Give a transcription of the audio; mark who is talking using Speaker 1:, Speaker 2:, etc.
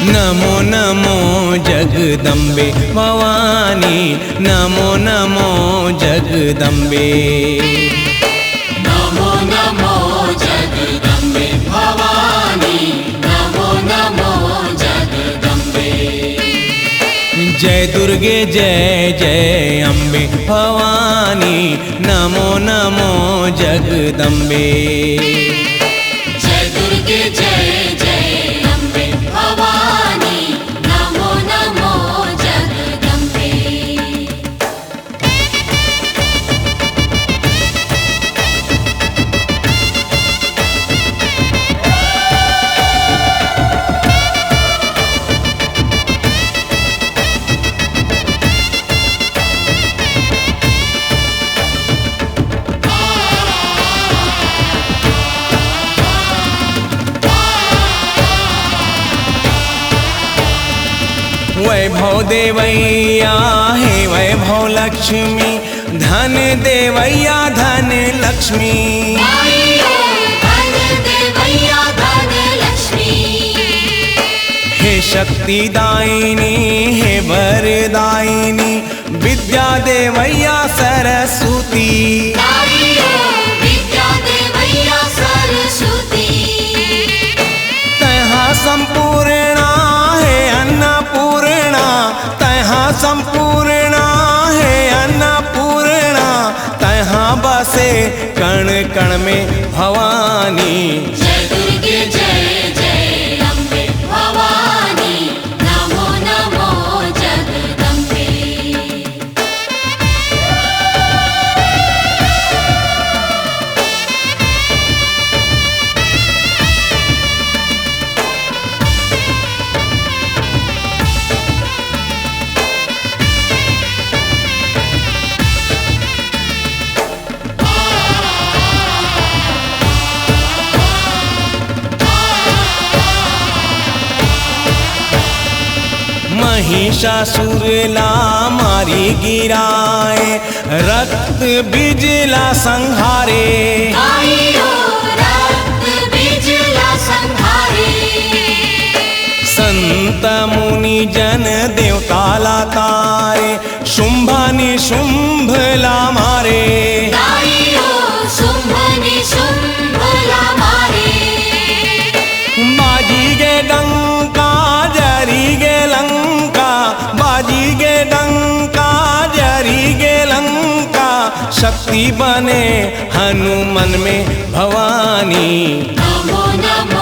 Speaker 1: नमो नमो जगदम्बे भवानी, नमो नमो जगदम्बे।
Speaker 2: नमो नमो जगदम्बे भवानी, नमो नमो जगदम्बे।
Speaker 1: जय दुर्गे जय जय अम्बे भवानी, नमो नमो जगदम्बे।
Speaker 2: जय दुर्गे जय जय अम्बे भवानी, नमो नमो जगदम्बे।
Speaker 1: वैभव देवैया हे वैभव लक्ष्मी, धन देवैया धन लक्ष्मी।
Speaker 2: धन देवैया धन लक्ष्मी।
Speaker 1: हे शक्ति दायिनी हे वरदायिनी, विद्या देवैया सरस्वती।
Speaker 2: विद्या देवैया सरस्वती।
Speaker 1: तैहा संपूर्णा हे अन्नपूर्णा, तैहा संपूर्णा हे अन्नपूर्णा, तैहा बसे कण कण में भवानी।
Speaker 2: जय दुर्गे जय जय अम्बे भवानी, नमो नमो जगदम्बे।
Speaker 1: महिषासुर ला मारी गिराए, रक्त बिजला संहारे।
Speaker 2: रक्त बिजला संहारे।
Speaker 1: संत मुनि जन देवता ला तारे, शुंभ निशुंभ ला मारे।
Speaker 2: शुंभ निशुंभ ला मारे।
Speaker 1: बाजी गे डंका जरी गे लंका, बाजी गे डंका जरी गे लंका, शक्ति बने हनुमान में भवानी।
Speaker 2: नमो नमो